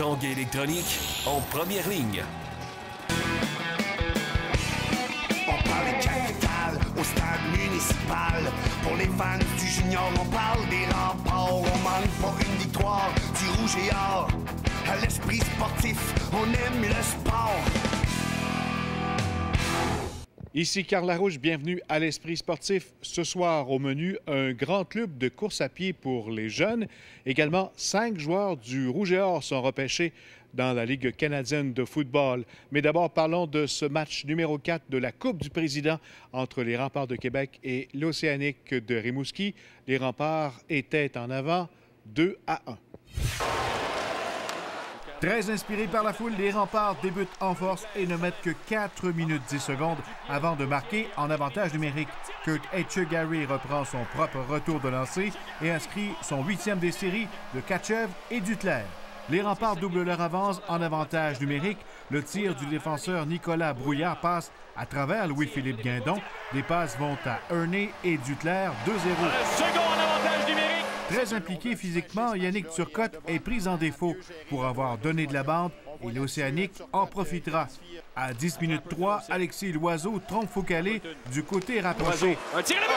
Tanguay électronique en première ligne. On parle de capitale au stade municipal. Pour les fans du junior, on parle des remparts. On manque pas une victoire du rouge et or. À l'esprit sportif, on aime le sport. Ici Carl Larouche, bienvenue à l'Esprit sportif. Ce soir, au menu, un grand club de course à pied pour les jeunes. Également, 5 joueurs du Rouge et Or sont repêchés dans la Ligue canadienne de football. Mais d'abord, parlons de ce match numéro 4 de la Coupe du Président entre les Remparts de Québec et l'Océanique de Rimouski. Les Remparts étaient en avant 2-1. Très inspirés par la foule, les Remparts débutent en force et ne mettent que 4 minutes 10 secondes avant de marquer en avantage numérique. Kurt Etchegari reprend son propre retour de lancer et inscrit son 8e des séries de Katchev et Duclair. Les Remparts doublent leur avance en avantage numérique. Le tir du défenseur Nicolas Brouillard passe à travers Louis-Philippe Guindon. Les passes vont à Erney et Duclair, 2-0. Second en avantage numérique. Très impliqué physiquement, Yannick Turcotte est pris en défaut pour avoir donné de la bande et l'Océanique en profitera. À 10 minutes 3, Alexis Loiseau trompe Foucalé du côté rapproché. Un tir à but!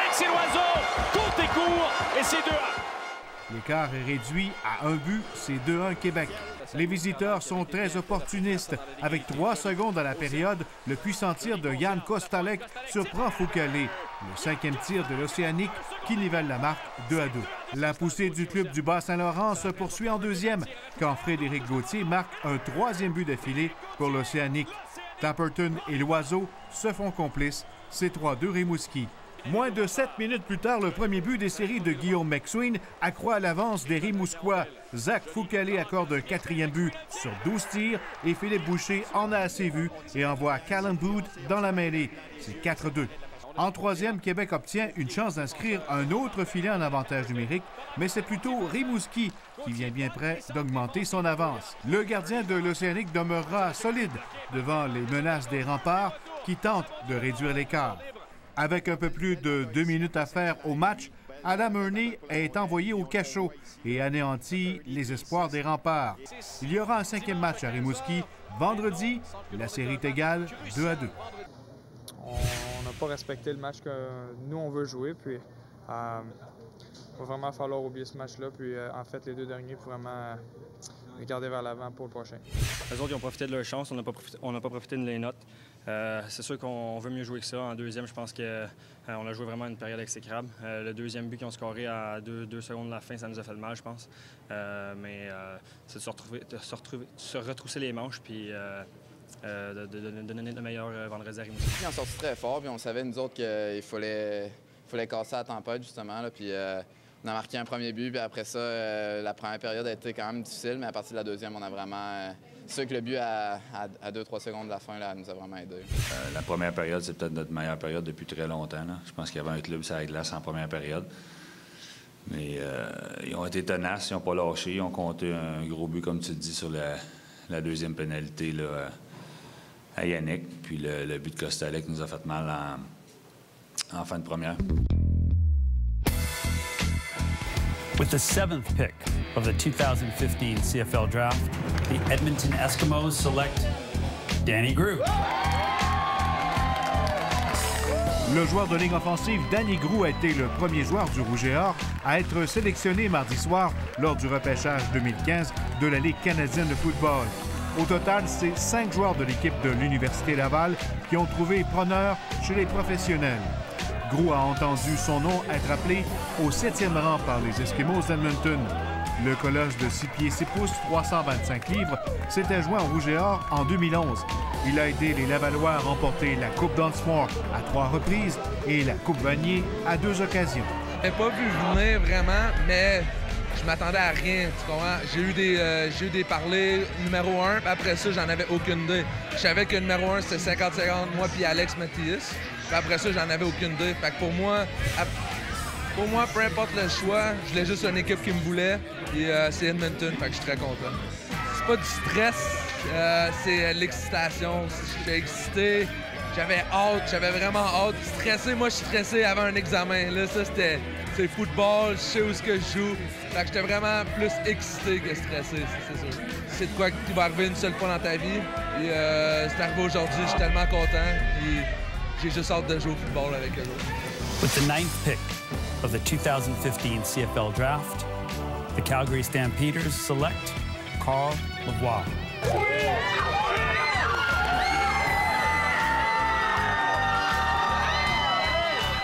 Alexis Loiseau, court et court, et c'est 2-1. L'écart est réduit à 1 but, c'est 2-1 Québec. Les visiteurs sont très opportunistes. Avec 3 secondes à la période, le puissant tir de Yann Kostalek surprend Foucalé. Le 5e tir de l'Océanique qui nivelle la marque 2-2. La poussée du club du Bas-Saint-Laurent se poursuit en 2e quand Frédéric Gauthier marque un 3e but d'affilée pour l'Océanique. Tapperton et Loiseau se font complices. C'est 3-2 Rimouski. Moins de 7 minutes plus tard, le premier but des séries de Guillaume McSween accroît l'avance des Rimousquois. Zach Foucalé accorde un 4e but sur 12 tirs et Philippe Boucher en a assez vu et envoie Callum Booth dans la mêlée. C'est 4-2. En 3e, Québec obtient une chance d'inscrire un autre filet en avantage numérique, mais c'est plutôt Rimouski qui vient bien près d'augmenter son avance. Le gardien de l'Océanique demeurera solide devant les menaces des Remparts qui tentent de réduire l'écart. Avec un peu plus de 2 minutes à faire au match, Adam Erney est envoyé au cachot et anéantit les espoirs des Remparts. Il y aura un 5e match à Rimouski vendredi. La série est égale 2-2. On n'a pas respecté le match que nous, on veut jouer. Puis, il va vraiment falloir oublier ce match-là. Puis, en fait, les 2 derniers pour vraiment regarder vers l'avant pour le prochain. Les autres, ils ont profité de leur chance. On n'a pas profité de les notes. C'est sûr qu'on veut mieux jouer que ça. En 2e, je pense qu'on a joué vraiment une période exécrable. Le 2e but qu'ils ont scoré à 2 secondes de la fin, ça nous a fait le mal, je pense. Mais c'est de se retrousser les manches puis de donner le meilleur vendredi à Rimouski. On est sorti très fort, puis on savait, nous autres, qu'il fallait casser la tempête, justement. Là, puis on a marqué un premier but, puis après ça, la première période a été quand même difficile, mais à partir de la 2e, on a vraiment... C'est sûr que le but à 2-3 secondes de la fin là, nous a vraiment aidé. La première période, c'est peut-être notre meilleure période depuis très longtemps. Là. Je pense qu'il y avait un club sur la glace en première période. Mais ils ont été tenaces, ils n'ont pas lâché. Ils ont compté un gros but, comme tu dis, sur la 2e pénalité là, à Yannick. Puis le but de Kostalek nous a fait mal en fin de première. With the 7th pick of the 2015 CFL Draft, the Edmonton Eskimos select Danny Grue. Le joueur de ligne offensive Danny Grue a été le premier joueur du Rouge et Or à être sélectionné mardi soir lors du repêchage 2015 de la Ligue canadienne de football. Au total, c'est 5 joueurs de l'équipe de l'Université Laval qui ont trouvé preneur chez les professionnels. Grue a entendu son nom être appelé au 7e rang par les Eskimos d'Edmonton. Le colosse de 6 pieds 6 pouces, 325 livres, s'était joint au Rouge et Or en 2011. Il a aidé les Lavallois à remporter la Coupe Dunsmore à 3 reprises et la Coupe Vanier à 2 occasions. Je n'ai pas vu venir vraiment, mais je m'attendais à rien, tu comprends? J'ai eu des parlers numéro 1, puis après ça, j'en avais aucune idée. Je savais que numéro 1, c'était 50-50, moi puis Alex Mathias. Puis après ça, j'en avais aucune idée. Fait que pour moi, peu importe le choix, je voulais juste une équipe qui me voulait. Et c'est Edmonton, fait que je suis très content. C'est pas du stress, c'est l'excitation. J'étais excité, j'avais hâte, j'avais vraiment hâte. Stressé, moi je suis stressé avant un examen. Là, ça, c'était c'est football, je sais où ce que je joue. Fait que j'étais vraiment plus excité que stressé, c'est sûr. C'est de quoi qui va arriver une seule fois dans ta vie. Et c'est arrivé aujourd'hui, je suis tellement content. Puis j'ai juste hâte de jouer au football avec eux autres. With the 9th pick of the 2015 CFL Draft, the Calgary Stampeders select Carl Lavoie.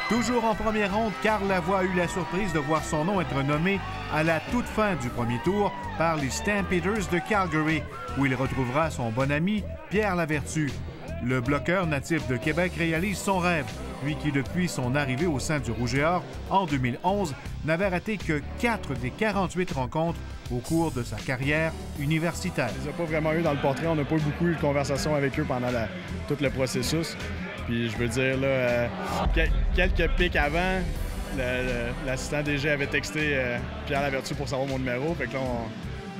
Toujours en première ronde, Carl Lavoie a eu la surprise de voir son nom être nommé à la toute fin du premier tour par les Stampeders de Calgary, où il retrouvera son bon ami Pierre Lavertu. Le bloqueur natif de Québec réalise son rêve, lui qui, depuis son arrivée au sein du Rouge et Or en 2011, n'avait raté que 4 des 48 rencontres au cours de sa carrière universitaire. On ne les a pas vraiment eu dans le portrait, on n'a pas eu beaucoup de conversations avec eux pendant tout le processus. Puis je veux dire, là, quelques pics avant, l'assistant DG avait texté Pierre Lavertu pour savoir mon numéro. Fait que là,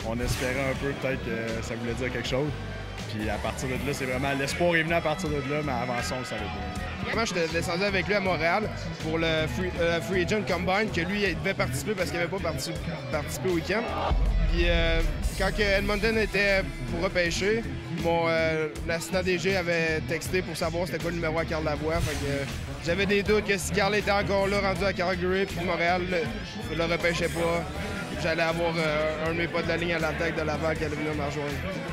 on espérait un peu peut-être que ça voulait dire quelque chose. Puis à partir de là, c'est vraiment l'espoir est venu à partir de là, mais avant ça, on le savait pas. Moi, j'étais descendu avec lui à Montréal pour le Free Agent Combine, que lui, il devait participer parce qu'il n'avait pas participé au week-end. Puis quand Edmonton était pour repêcher, l'assistant DG avait texté pour savoir c'était quoi le numéro à Carl Lavoie. Fait que j'avais des doutes que si Carl était encore là, rendu à Calgary, puis Montréal ne le repêchait pas, j'allais avoir un de mes potes de la ligne à l'attaque de Laval qui allait venir me rejoindre.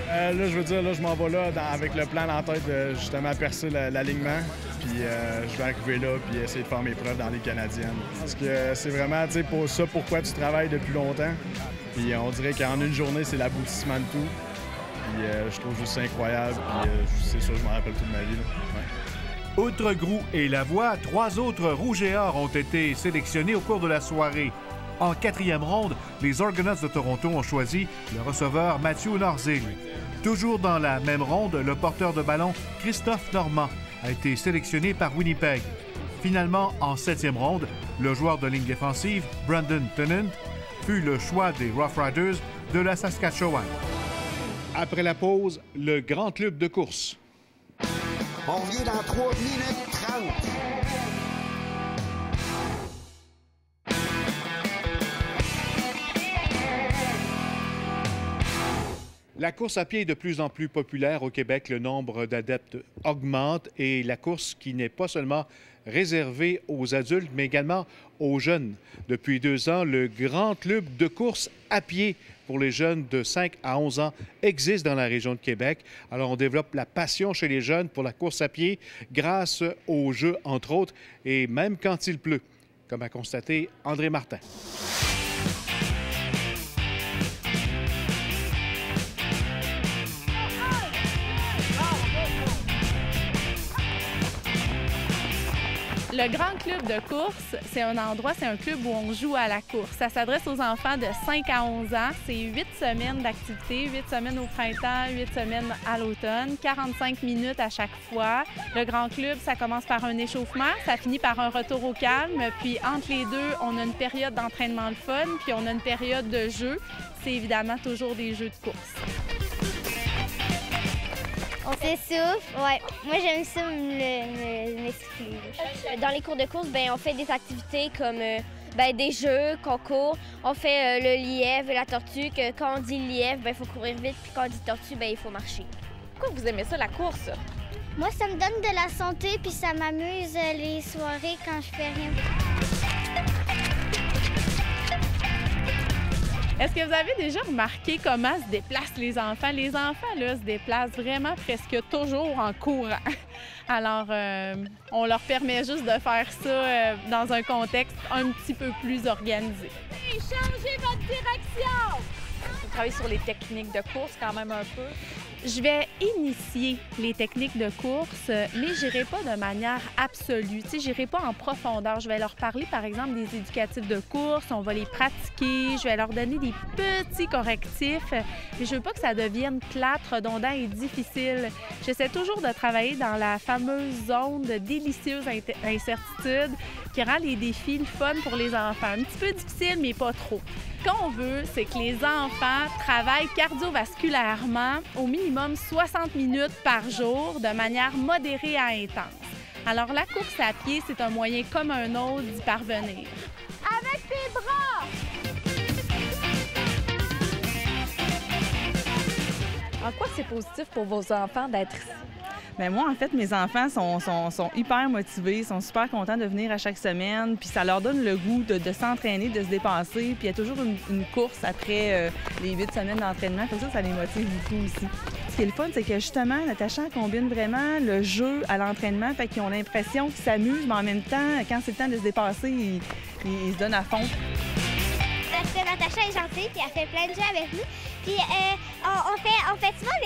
Là, je veux dire, là, je m'en vais là avec le plan en tête de justement percer l'alignement. Puis je vais arriver là puis essayer de faire mes preuves dans les Canadiennes. Parce que c'est vraiment, tu sais, pour ça, pourquoi tu travailles depuis longtemps. Puis on dirait qu'en une journée, c'est l'aboutissement de tout. Puis je trouve juste ça incroyable. Puis c'est sûr, je m'en rappelle toute ma vie. Ouais. Outre Groulx et Lavoie, 3 autres Rouges et Or ont été sélectionnés au cours de la soirée. En 4e ronde, les Argonauts de Toronto ont choisi le receveur Mathieu Norzig. Toujours dans la même ronde, le porteur de ballon Christophe Normand a été sélectionné par Winnipeg. Finalement, en 7e ronde, le joueur de ligne défensive, Brandon Tennant, fut le choix des Rough Riders de la Saskatchewan. Après la pause, le grand club de course. On revient dans 3 minutes 30. La course à pied est de plus en plus populaire au Québec. Le nombre d'adeptes augmente et la course qui n'est pas seulement réservée aux adultes, mais également aux jeunes. Depuis 2 ans, le grand club de course à pied pour les jeunes de 5 à 11 ans existe dans la région de Québec. Alors, on développe la passion chez les jeunes pour la course à pied grâce aux jeux, entre autres, et même quand il pleut, comme a constaté André Martin. Le Grand Club de course, c'est un endroit, c'est un club où on joue à la course. Ça s'adresse aux enfants de 5 à 11 ans. C'est 8 semaines d'activité, 8 semaines au printemps, 8 semaines à l'automne, 45 minutes à chaque fois. Le Grand Club, ça commence par un échauffement, ça finit par un retour au calme. Puis entre les deux, on a une période d'entraînement le fun, puis on a une période de jeu. C'est évidemment toujours des jeux de course. On s'essouffle, ouais. Moi, j'aime ça m'essouffler. Dans les cours de course, on fait des activités comme des jeux, concours. On fait le lièvre et la tortue, que quand on dit lièvre, il faut courir vite, puis quand on dit tortue, il faut marcher. Pourquoi vous aimez ça, la course? Moi, ça me donne de la santé, puis ça m'amuse les soirées quand je fais rien. Est-ce que vous avez déjà remarqué comment se déplacent les enfants? Les enfants, là, se déplacent vraiment presque toujours en courant. Alors, on leur permet juste de faire ça dans un contexte un petit peu plus organisé. Changez votre direction! Vous travaillez sur les techniques de course quand même un peu. Je vais initier les techniques de course, mais je n'irai pas de manière absolue. Je n'irai pas en profondeur. Je vais leur parler, par exemple, des éducatifs de course. On va les pratiquer. Je vais leur donner des petits correctifs. Mais je ne veux pas que ça devienne plate, redondant et difficile. J'essaie toujours de travailler dans la fameuse zone de délicieuse incertitude qui rend les défis le fun pour les enfants. Un petit peu difficile, mais pas trop. Ce qu'on veut, c'est que les enfants travaillent cardiovasculairement au minimum 60 minutes par jour de manière modérée à intense. Alors, la course à pied, c'est un moyen comme un autre d'y parvenir. Avec En quoi c'est positif pour vos enfants d'être ici? Bien, moi, en fait, mes enfants sont hyper motivés, sont super contents de venir à chaque semaine, puis ça leur donne le goût de s'entraîner, de se dépasser, puis il y a toujours une course après les 8 semaines d'entraînement, comme ça les motive beaucoup aussi. Ce qui est le fun, c'est que justement, Natacha combine vraiment le jeu à l'entraînement, fait qu'ils ont l'impression qu'ils s'amusent, mais en même temps, quand c'est le temps de se dépasser, ils se donnent à fond. Parce que Natacha est gentille, puis elle fait plein de jeux avec nous. Puis on fait souvent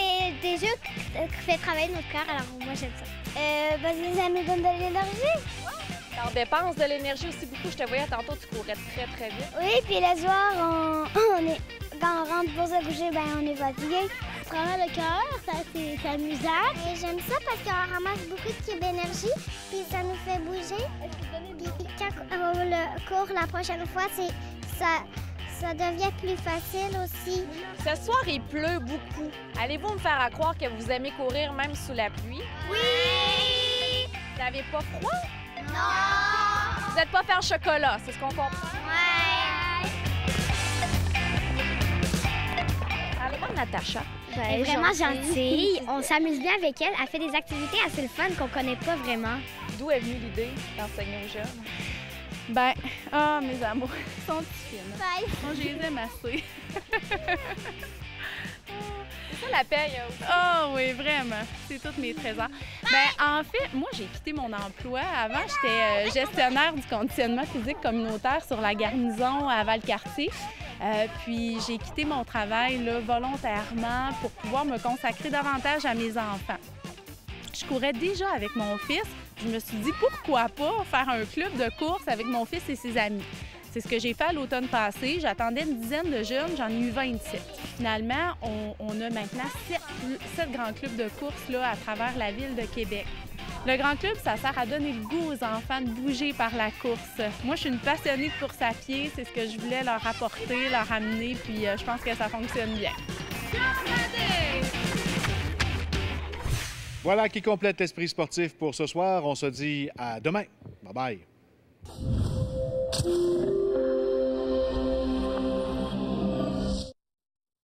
des jeux qui fait travailler notre cœur, alors moi j'aime ça. Ça nous donne de l'énergie. On dépense de l'énergie aussi beaucoup. Je te voyais tantôt, tu courais très, très vite. Oui, puis le soir, quand on rentre pour se coucher, ben on est fatigué. On travaille le cœur, c'est amusant. Et j'aime ça parce qu'on ramasse beaucoup de cubes d'énergie, puis ça nous fait bouger. Puis quand on le court la prochaine fois, ça devient plus facile aussi. Ce soir, il pleut beaucoup. Allez-vous me faire croire que vous aimez courir même sous la pluie? Oui! Vous n'avez pas froid? Non! Vous n'êtes pas faire chocolat, c'est ce qu'on comprend? Ouais! Parlez-moi de Natacha. Elle est vraiment gentille. On s'amuse bien avec elle. Elle fait des activités assez le fun qu'on connaît pas vraiment. D'où est venue l'idée d'enseigner aux jeunes? Ben, mes amours, ils sont fines. Bye. Moi, je les aime assez. C'est ça la paye aussi. Ah oui, vraiment. C'est tous mes trésors. Ben, en fait, moi, j'ai quitté mon emploi. Avant, j'étais gestionnaire du conditionnement physique communautaire sur la garnison à Valcartier. Puis j'ai quitté mon travail là, volontairement pour pouvoir me consacrer davantage à mes enfants. Je courais déjà avec mon fils. Je me suis dit, pourquoi pas faire un club de course avec mon fils et ses amis. C'est ce que j'ai fait à l'automne passé. J'attendais une dizaine de jeunes, j'en ai eu 27. Finalement, on a maintenant 7 grands clubs de course là, à travers la ville de Québec. Le grand club, ça sert à donner le goût aux enfants de bouger par la course. Moi, je suis une passionnée de course à pied. C'est ce que je voulais leur apporter, leur amener, puis je pense que ça fonctionne bien. Voilà qui complète l'esprit sportif pour ce soir. On se dit à demain. Bye bye.